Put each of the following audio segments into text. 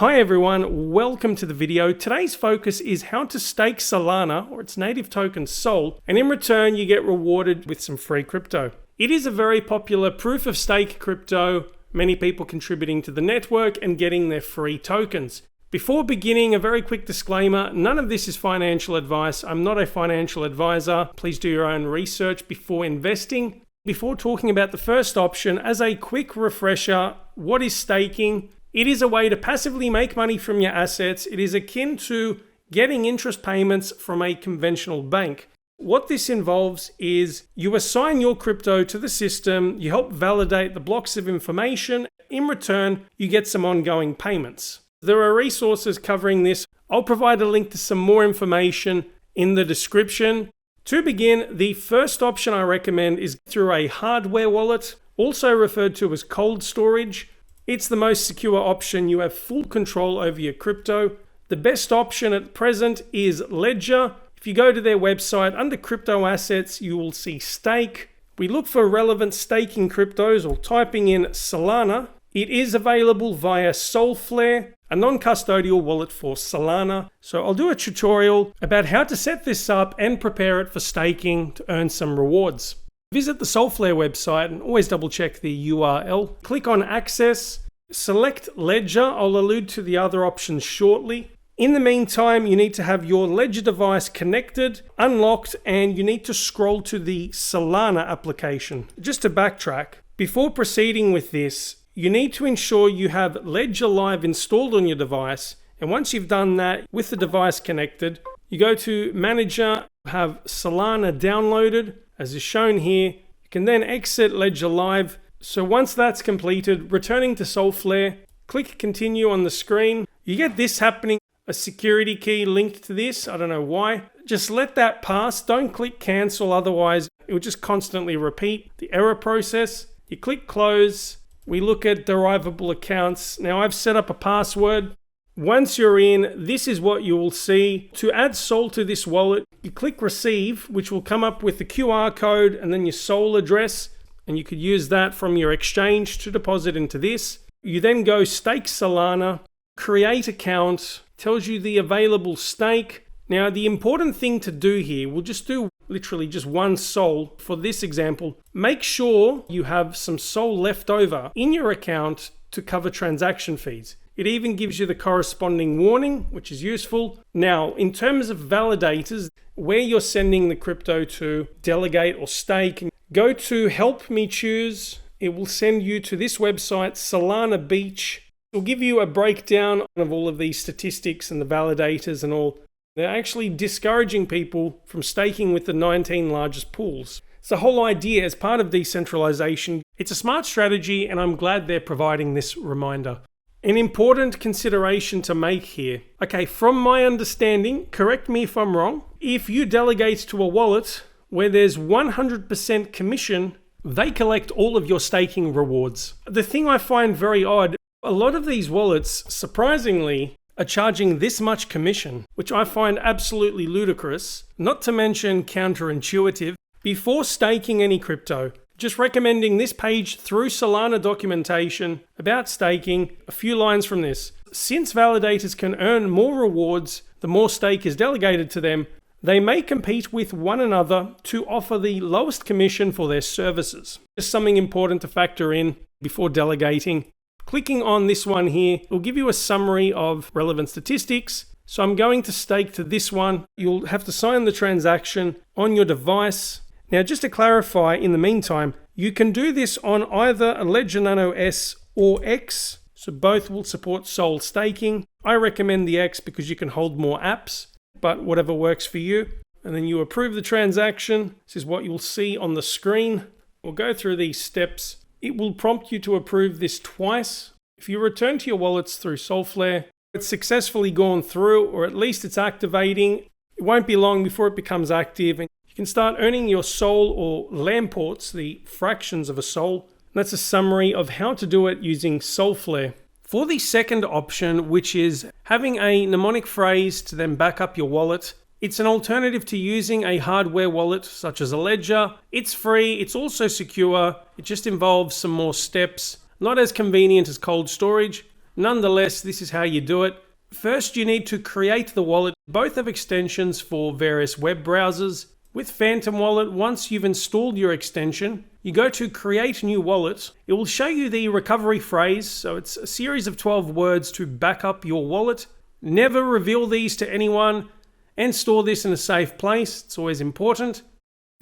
Hi everyone, welcome to the video. Today's focus is how to stake Solana, or its native token SOL, and in return you get rewarded with some free crypto. It is a very popular proof of stake crypto, many people contributing to the network and getting their free tokens. Before beginning, a very quick disclaimer, none of this is financial advice. I'm not a financial advisor. Please do your own research before investing. Before talking about the first option, as a quick refresher, what is staking? It is a way to passively make money from your assets. It is akin to getting interest payments from a conventional bank. What this involves is you assign your crypto to the system, you help validate the blocks of information. In return, you get some ongoing payments. There are resources covering this. I'll provide a link to some more information in the description. To begin, the first option I recommend is through a hardware wallet, also referred to as cold storage. It's the most secure option. You have full control over your crypto. The best option at present is Ledger. If you go to their website, under crypto assets, you will see stake. We look for relevant staking cryptos or typing in Solana. It is available via Solflare, a non-custodial wallet for Solana. So I'll do a tutorial about how to set this up and prepare it for staking to earn some rewards. Visit the Solflare website and always double check the URL. Click on Access, select Ledger. I'll allude to the other options shortly. In the meantime, you need to have your Ledger device connected, unlocked, and you need to scroll to the Solana application. Just to backtrack, before proceeding with this, you need to ensure you have Ledger Live installed on your device. And once you've done that with the device connected, you go to Manager, have Solana downloaded, as is shown here. You can then exit Ledger Live. So once that's completed, returning to Solflare, click Continue on the screen. You get this happening, a security key linked to this. I don't know why. Just let that pass. Don't click Cancel, otherwise it will just constantly repeat the error process. You click Close. We look at derivable accounts. Now I've set up a password. Once you're in, this is what you will see. To add SOL to this wallet, you click Receive, which will come up with the QR code and then your SOL address. And you could use that from your exchange to deposit into this. You then go Stake Solana, create account, tells you the available stake. Now the important thing to do here, we'll just do literally just one SOL for this example. Make sure you have some SOL left over in your account to cover transaction fees. It even gives you the corresponding warning, which is useful. Now, in terms of validators, where you're sending the crypto to delegate or stake, go to Help Me Choose. It will send you to this website, Solana Beach. It will give you a breakdown of all of these statistics and the validators and all. They're actually discouraging people from staking with the 19 largest pools. It's the whole idea as part of decentralization. It's a smart strategy, and I'm glad they're providing this reminder. An important consideration to make here. Okay, from my understanding, correct me if I'm wrong, if you delegate to a wallet where there's 100% commission, they collect all of your staking rewards. The thing I find very odd, a lot of these wallets, surprisingly, are charging this much commission, which I find absolutely ludicrous, not to mention counterintuitive. Before staking any crypto, just recommending this page through Solana documentation about staking, a few lines from this. Since validators can earn more rewards, the more stake is delegated to them, they may compete with one another to offer the lowest commission for their services. Just something important to factor in before delegating. Clicking on this one here, it will give you a summary of relevant statistics. So I'm going to stake to this one. You'll have to sign the transaction on your device. Now, just to clarify, in the meantime, you can do this on either a Ledger Nano S or X. So both will support SOL staking. I recommend the X because you can hold more apps, but whatever works for you. And then you approve the transaction. This is what you'll see on the screen. We'll go through these steps. It will prompt you to approve this twice. If you return to your wallets through Solflare, it's successfully gone through, or at least it's activating. It won't be long before it becomes active, and you can start earning your SOL or lamports, the fractions of a SOL. And that's a summary of how to do it using Solflare. For the second option, which is having a mnemonic phrase to then back up your wallet, it's an alternative to using a hardware wallet such as a Ledger. It's free, it's also secure, it just involves some more steps. Not as convenient as cold storage, Nonetheless, this is how you do it. First, you need to create the wallet. Both have extensions for various web browsers. With Phantom Wallet, once you've installed your extension, you go to Create New Wallet. It will show you the recovery phrase, so it's a series of 12 words to back up your wallet. Never reveal these to anyone and store this in a safe place. It's always important.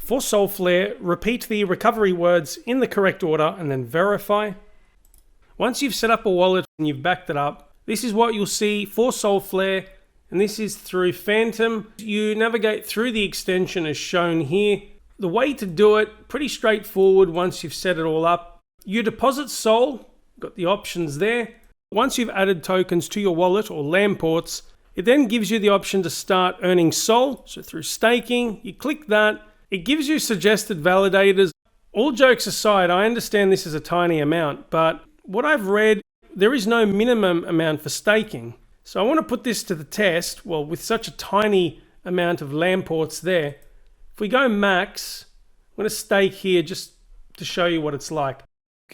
For Solflare, repeat the recovery words in the correct order and then verify. Once you've set up a wallet and you've backed it up, this is what you'll see for Solflare, and this is through Phantom. You navigate through the extension as shown here. The way to do it, pretty straightforward once you've set it all up. You deposit Sol, got the options there. Once you've added tokens to your wallet or LAM ports, it then gives you the option to start earning Sol. So through staking, you click that. It gives you suggested validators. All jokes aside, I understand this is a tiny amount, but what I've read, there is no minimum amount for staking. So I want to put this to the test. Well, with such a tiny amount of LAM ports there, if we go max, I'm going to stake here just to show you what it's like.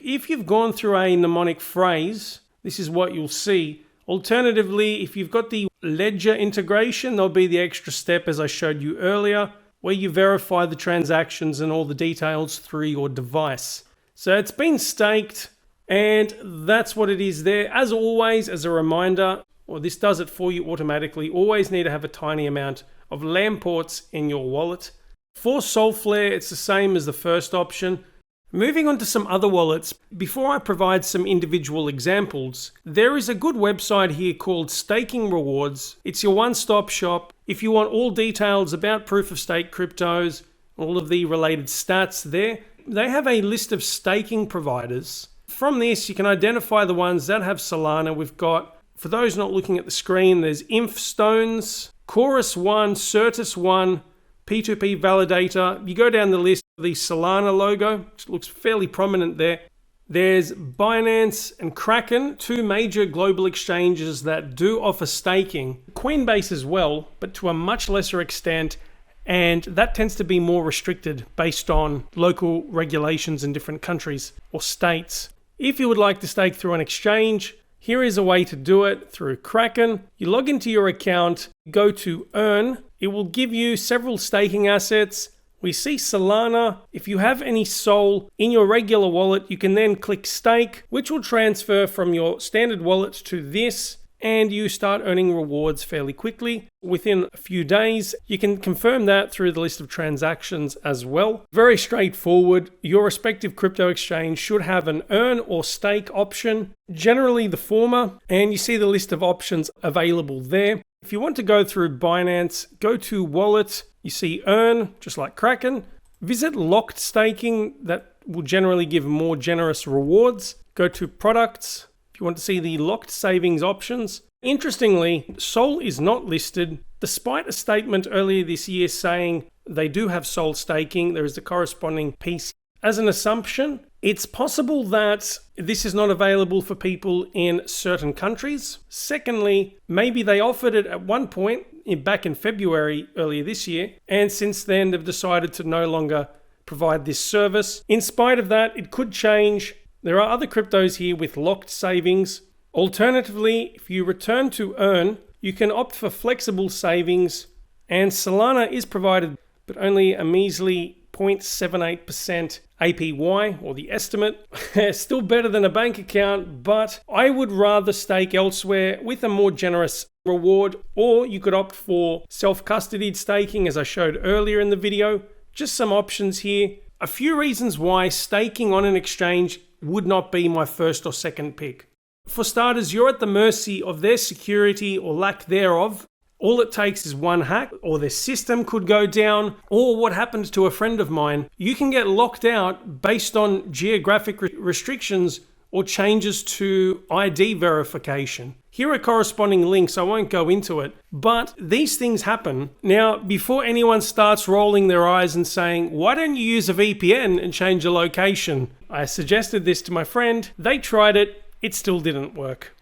If you've gone through a mnemonic phrase, this is what you'll see. Alternatively, if you've got the ledger integration, there'll be the extra step as I showed you earlier, where you verify the transactions and all the details through your device. So it's been staked, and that's what it is there. As always, as a reminder, or this does it for you automatically, always need to have a tiny amount of LAM ports in your wallet. For Solflare, it's the same as the first option. Moving on to some other wallets, before I provide some individual examples, there is a good website here called Staking Rewards. It's your one-stop shop. If you want all details about proof-of-stake cryptos, all of the related stats there, they have a list of staking providers. From this, you can identify the ones that have Solana. We've got, for those not looking at the screen, there's Infstones, Chorus One, Certus One, P2P Validator. You go down the list, the Solana logo, which looks fairly prominent there. There's Binance and Kraken, two major global exchanges that do offer staking. Coinbase as well, but to a much lesser extent, and that tends to be more restricted based on local regulations in different countries or states. If you would like to stake through an exchange, here is a way to do it through Kraken. You log into your account, go to Earn. It will give you several staking assets. We see Solana. If you have any Sol in your regular wallet, you can then click Stake, which will transfer from your standard wallet to this, and you start earning rewards fairly quickly. Within a few days, you can confirm that through the list of transactions as well. Very straightforward. Your respective crypto exchange should have an earn or stake option, generally the former, and you see the list of options available there. If you want to go through Binance, go to Wallet, you see Earn, just like Kraken. Visit Locked Staking, that will generally give more generous rewards. Go to Products. If you want to see the locked savings options. Interestingly, Sol is not listed, despite a statement earlier this year saying they do have Sol staking. There is the corresponding piece. As an assumption, it's possible that this is not available for people in certain countries. Secondly, maybe they offered it at one point back in February earlier this year, and since then they've decided to no longer provide this service. In spite of that, it could change. There are other cryptos here with locked savings. Alternatively, if you return to Earn, you can opt for flexible savings, and Solana is provided, but only a measly 0.78% APY, or the estimate. Still better than a bank account, but I would rather stake elsewhere with a more generous reward, or you could opt for self-custodied staking as I showed earlier in the video. Just some options here. A few reasons why staking on an exchange would not be my first or second pick. For starters, you're at the mercy of their security or lack thereof. All it takes is one hack, or their system could go down, or what happened to a friend of mine. You can get locked out based on geographic restrictions or changes to ID verification. Here are corresponding links, I won't go into it, but these things happen. Now, before anyone starts rolling their eyes and saying, why don't you use a VPN and change your location? I suggested this to my friend, they tried it, it still didn't work.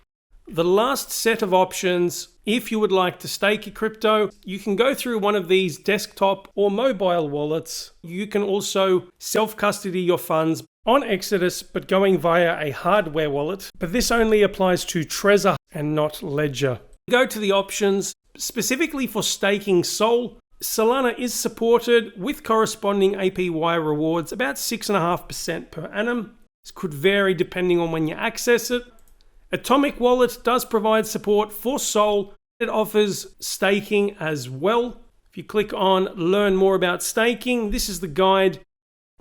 The last set of options, if you would like to stake your crypto, you can go through one of these desktop or mobile wallets. You can also self-custody your funds on Exodus, but going via a hardware wallet. But this only applies to Trezor and not Ledger. Go to the options. Specifically for staking Sol, Solana is supported with corresponding APY rewards, about 6.5% per annum. This could vary depending on when you access it. Atomic Wallet does provide support for Sol. It offers staking as well. If you click on Learn More About Staking, this is the guide.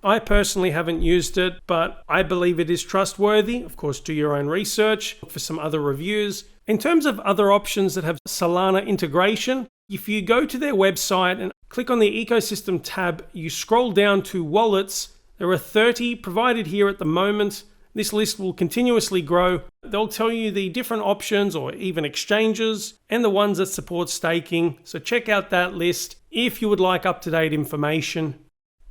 I personally haven't used it, but I believe it is trustworthy. Of course, do your own research, look for some other reviews. In terms of other options that have Solana integration, if you go to their website and click on the Ecosystem tab, you scroll down to Wallets. There are 30 provided here at the moment. This list will continuously grow. They'll tell you the different options or even exchanges and the ones that support staking. So check out that list if you would like up-to-date information.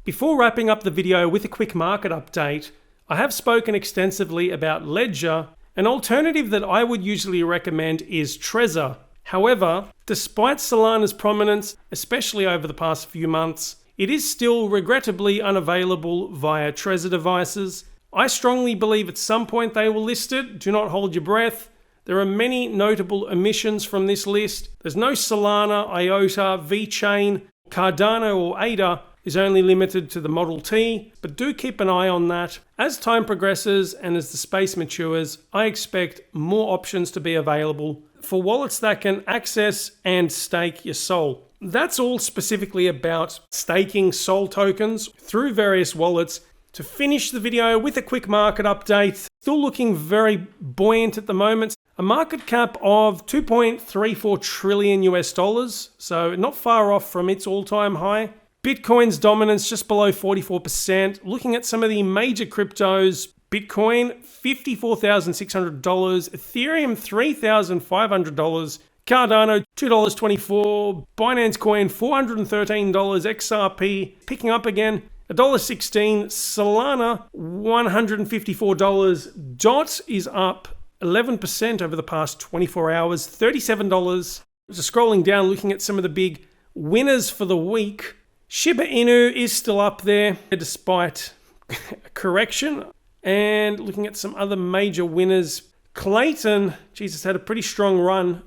Before wrapping up the video with a quick market update, I have spoken extensively about Ledger. An alternative that I would usually recommend is Trezor. However, despite Solana's prominence, especially over the past few months, it is still regrettably unavailable via Trezor devices. I strongly believe at some point they will list it. Do not hold your breath. There are many notable omissions from this list. There's no Solana, IOTA, VeChain, Cardano or ADA is only limited to the Model T, but do keep an eye on that. As time progresses and as the space matures, I expect more options to be available for wallets that can access and stake your Sol. That's all specifically about staking Sol tokens through various wallets. To finish the video with a quick market update, still looking very buoyant at the moment. A market cap of 2.34 trillion US dollars, so not far off from its all-time high. Bitcoin's dominance just below 44%. Looking at some of the major cryptos, Bitcoin $54,600, Ethereum $3,500, Cardano $2.24, Binance Coin $413, XRP picking up again, $1.16, Solana $154, DOT is up 11% over the past 24 hours, $37. Just scrolling down, looking at some of the big winners for the week. Shiba Inu is still up there despite a correction. And looking at some other major winners, Clayton, Jesus, had a pretty strong run.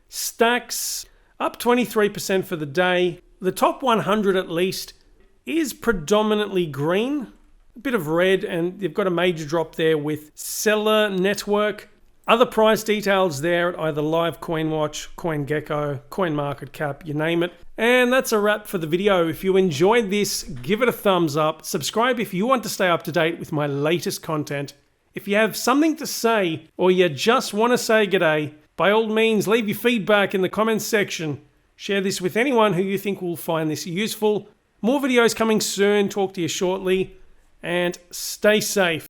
Stacks up 23% for the day. The top 100 at least is predominantly green, a bit of red, and you've got a major drop there with Seller Network. Other price details there at either Live CoinWatch, CoinGecko, CoinMarketCap, you name it. And that's a wrap for the video. If you enjoyed this, give it a thumbs up. Subscribe if you want to stay up to date with my latest content. If you have something to say or you just want to say g'day, by all means leave your feedback in the comments section. Share this with anyone who you think will find this useful. More videos coming soon. Talk to you shortly. And stay safe.